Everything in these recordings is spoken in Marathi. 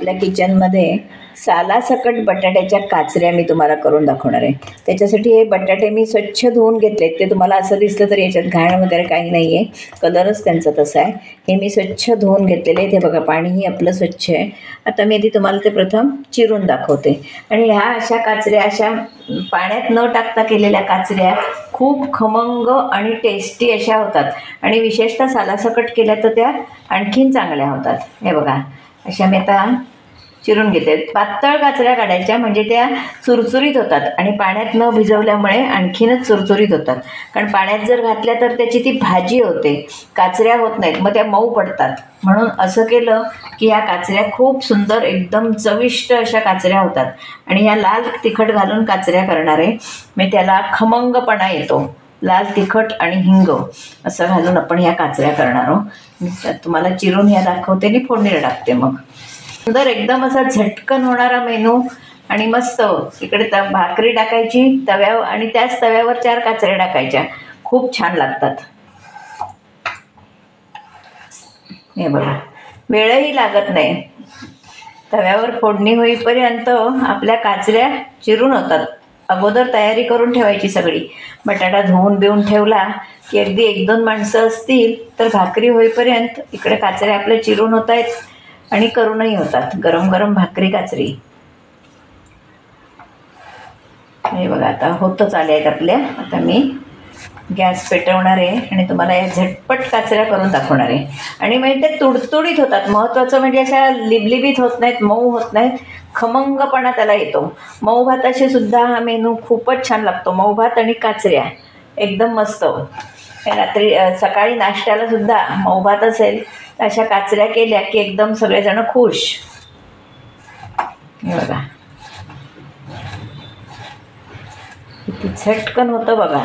आपल्या किचनमध्ये सालासकट बटाट्याच्या काचऱ्या मी तुम्हाला करून दाखवणार आहे. त्याच्यासाठी हे बटाटे मी स्वच्छ धुवून घेतलेत. ते तुम्हाला असं दिसलं तर याच्यात घाण वगैरे काही नाही आहे, कलरच त्यांचा तसा आहे. हे मी स्वच्छ धुवून घेतलेले आहे. ते बघा पाणीही आपलं स्वच्छ आहे. आता मी आधी तुम्हाला ते प्रथम चिरून दाखवते. आणि ह्या अशा काचऱ्या, अशा पाण्यात न टाकता केलेल्या काचऱ्या खूप खमंग आणि टेस्टी अशा होतात. आणि विशेषतः सालासकट केल्या तर त्या आणखीन चांगल्या होतात. हे बघा अशा मी आता चिरून घेते. पातळ काचऱ्या काढायच्या म्हणजे त्या चुरचुरीत होतात आणि पाण्यात न भिजवल्यामुळे आणखीनच चुरचुरीत होतात. कारण पाण्यात जर घातल्या तर त्याची ती भाजी होते, काचऱ्या होत नाहीत, मग त्या मऊ पडतात. म्हणून असं केलं की ह्या काचऱ्या खूप सुंदर एकदम चविष्ट अशा काचऱ्या होतात. आणि ह्या लाल तिखट घालून काचऱ्या करणार आहे मी, त्याला खमंगपणा येतो. लाल तिखट आणि हिंग असं घालून आपण ह्या काचऱ्या करणार आहोत. तुम्हाला चिरून ह्या दाखवते आणि फोडणीला टाकते. मग सुंदर एकदम असा झटकन होणारा मेनू. आणि मस्त इकडे भाकरी टाकायची तव्यावर आणि त्याच तव्यावर 4 काचऱ्या टाकायच्या, खूप छान लागतात. हे बघा वेळही लागत नाही. तव्यावर फोडणी होईपर्यंत आपल्या काचऱ्या चिरून होतात. अगोदर तयारी करून ठेवायची सगळी. बटाटा धुवून बिवून ठेवला की अगदी 1-2 माणसं असतील तर भाकरी होईपर्यंत इकडे काचऱ्या आपल्या चिरून होत आहेत आणि करूनही होतात. गरम गरम भाकरी काचरी. हे बघा आता होतच आल्या आहेत आपल्या. आता मी गॅस पेटवणार आहे आणि तुम्हाला या झटपट काचऱ्या करून दाखवणार आहे. आणि म्हणजे ते तुडतुडीत होतात. महत्त्वाचं म्हणजे अशा लिबलिबीत होत नाहीत, मऊ होत नाहीत, खमंगपणा त्याला येतो. मऊ भाताशी सुद्धा हा मेनू खूपच छान लागतो. मऊ भात आणि काचऱ्या एकदम मस्त. रात्री सकाळी नाश्त्याला सुद्धा मऊ भात असेल तर अशा काचऱ्या केल्या की एकदम सगळेजण खुश. बघा किती झटकन होतं बघा.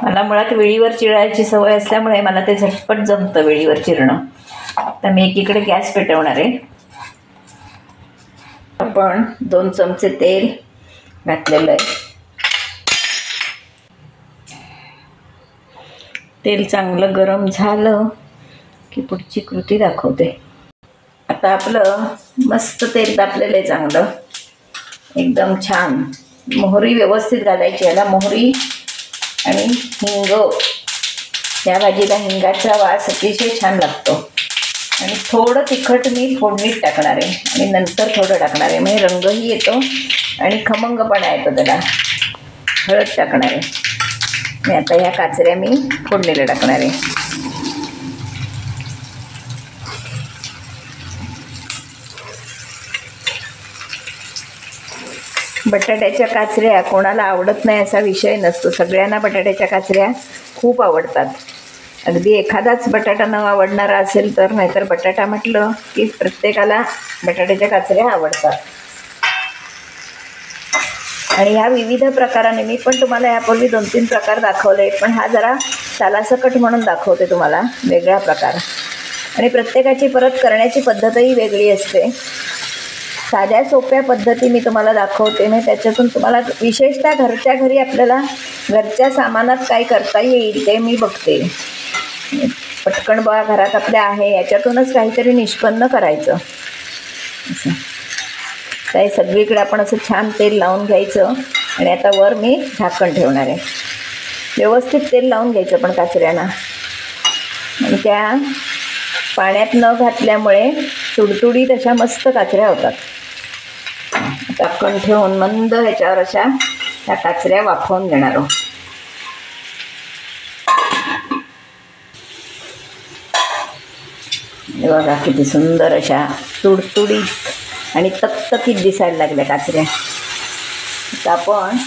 मला मुळात वेळीवर चिरायची सवय असल्यामुळे मला ते झटपट जमतं वेळीवर चिरणं. तर मी एकीकडे गॅस पेटवणार आहे. आपण 2 चमचे तेल घातलेलं आहे. तेल चांगलं गरम झालं की पुढची कृती दाखवते. आता आपलं मस्त तेल तापलेलं आहे चांगलं, एकदम छान. मोहरी व्यवस्थित घालायची. याला मोहरी आणि हिंग, या भाजीला हिंगाचा वास अतिशय छान लागतो. आणि थोडं तिखट मी फोडणीत टाकणार आहे आणि नंतर थोडं टाकणार आहे, म्हणजे रंगही येतो आणि खमंगपणा येतो त्याला. हळद टाकणार आहे मी. आता ह्या काचऱ्या मी फोडणीला टाकणार आहे. बटाट्याच्या काचऱ्या कोणाला आवडत नाही असा विषय नसतो. सगळ्यांना बटाट्याच्या काचऱ्या खूप आवडतात. अगदी एखादाच बटाटा न आवडणारा असेल तर, नाहीतर बटाटा म्हटलं की प्रत्येकाला बटाट्याच्या काचऱ्या आवडतात. आणि ह्या विविध प्रकाराने मी पण तुम्हाला यापूर्वी 2-3 प्रकार दाखवले, पण हा जरा सालासकट म्हणून दाखवते तुम्हाला वेगळा प्रकार. आणि प्रत्येकाची परत करण्याची पद्धतही वेगळी असते. साध्या सोप्या पद्धती मी तुम्हाला दाखवते, म्हणजे त्याच्यातून तुम्हाला विशेषतः घरच्या घरी आपल्याला घरच्या सामानात काय करता येईल ते मी बघते. पटकन बघा घरात आपल्या आहे याच्यातूनच काहीतरी निष्पन्न करायचं. असं काय सगळीकडे आपण असं छान तेल लावून घ्यायचं. आणि आता वर मी झाकण ठेवणार आहे. व्यवस्थित तेल लावून घ्यायचं पण काचऱ्यांना. आणि त्या पाण्यात न घातल्यामुळे तुडतुडीत अशा मस्त काचऱ्या होतात. झाकण ठेवून मंद ह्याच्यावर अशा त्या काचऱ्या वाफवून घेणार आहोत. बघा किती सुंदर अशा तुडतुडीत आणि तकतकीत दिसायला लागल्या काचऱ्या. आता आपण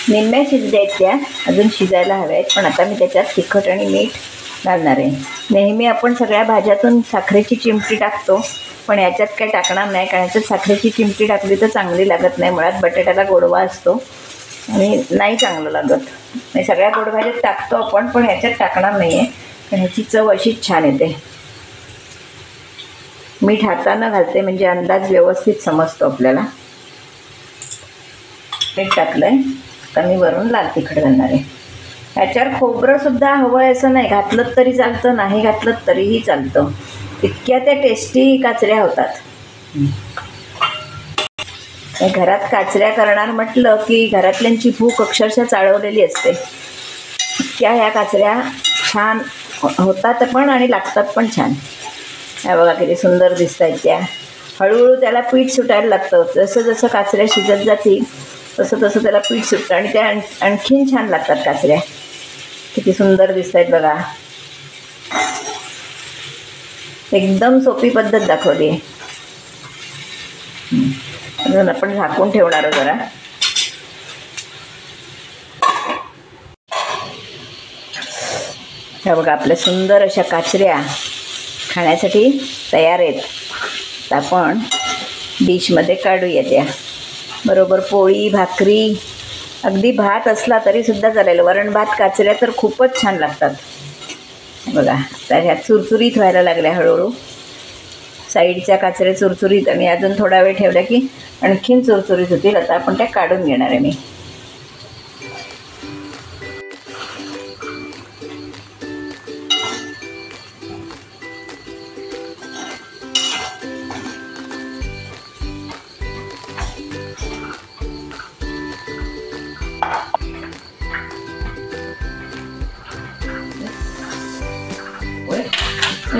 निम्म्या शिजल्या आहेत, त्या अजून शिजायला हव्या आहेत. पण आता मी त्याच्यात तिखट आणि मीठ घालणार आहे. नेहमी आपण सगळ्या भाज्यातून साखरेची चिमटी टाकतो, पण याच्यात काही टाकणार नाही. कारण याच्यात साखरेची चिमटी टाकली तर चांगली लागत नाही. मुळात बटाट्याला गोडवा असतो आणि नाही चांगलं लागत. नाही सगळ्या गोडभाज्यात टाकतो आपण, पण ह्याच्यात टाकणार नाही आहे कारण ह्याची चव अशीच छान येते. मीठ हातानं घालते म्हणजे अंदाज व्यवस्थित समजतो आपल्याला. मीठ टाकलं आहे. आता मी वरून लाल तिखट घालणार आहे. ह्याच्यावर खोबरंसुद्धा हवं आहे असं नाही, घातलं तरी चालतं, नाही घातलं तरीही चालतं. इतक्या त्या टेस्टी काचऱ्या होतात. घरात काचऱ्या करणार म्हटलं की घरातल्यांची भूक अक्षरशः चाळवलेली असते. इतक्या ह्या काचऱ्या छान होतात पण आणि लागतात पण छान. ह्या बघा किती सुंदर दिसत आहेत त्या. हळूहळू त्याला पीठ सुटायला लागतं. जसं जसं काचऱ्या शिजत जातील तसं तसं त्याला पीठ सुटतं आणि त्या आणखीन छान लागतात काचऱ्या. किती सुंदर दिसत आहेत बघा. एकदम सोपी पद्धत दाखवली आहे. अजून आपण झाकून ठेवणार आहोत जरा. ह्या बघा आपल्या सुंदर अशा काचऱ्या खाण्यासाठी तयार आहेत. तर आपण डिशमध्ये काढूया त्या. बरोबर पोळी भाकरी अगदी भात असला तरीसुद्धा चालेल. वरण भात काचऱ्या तर खूपच छान लागतात. बघा तर ह्या चुरचुरीत व्हायला लागल्या हळूहळू. साईडच्या काचऱ्या चुरचुरीत आणि अजून थोडा वेळ ठेवला की आणखीन चुरचुरीत होतील. आता आपण त्या काढून घेणार आहे मी.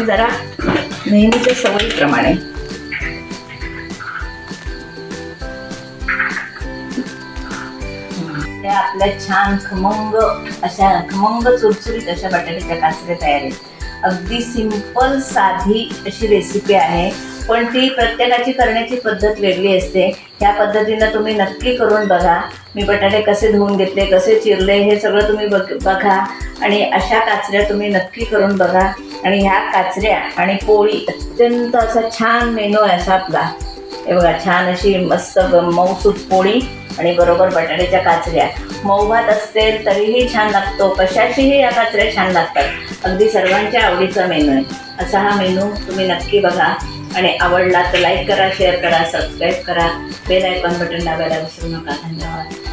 जरा नेहमीच्या सवयीप्रमाणे त्या आपल्या छान खमंग चुरचुरीत अशा बटाट्याच्या काचऱ्या तयार आहेत. अगदी सिंपल साधी अशी रेसिपी आहे, पण ती प्रत्येकाची करण्याची पद्धत वेगळी असते. ह्या पद्धतीनं तुम्ही नक्की करून बघा. मी बटाटे कसे धुवून घेतले, कसे चिरले हे सगळं तुम्ही बघा आणि अशा काचऱ्या तुम्ही नक्की करून बघा. आणि ह्या काचऱ्या आणि पोळी अत्यंत असा छान मेनू आहे असा आपला. हे बघा छान अशी मस्त मऊसूत पोळी आणि बरोबर बटाट्याच्या काचऱ्या. मऊ भात असतील तरीही छान लागतो. कशाचीही या काचऱ्या छान लागतात. अगदी सर्वांच्या आवडीचा मेनू आहे. असा हा मेनू तुम्ही नक्की बघा आणि आवडला तर लाईक करा, शेअर करा, सबस्क्राईब करा, बेल आयकॉन बटन दाबायला विसरू नका. धन्यवाद.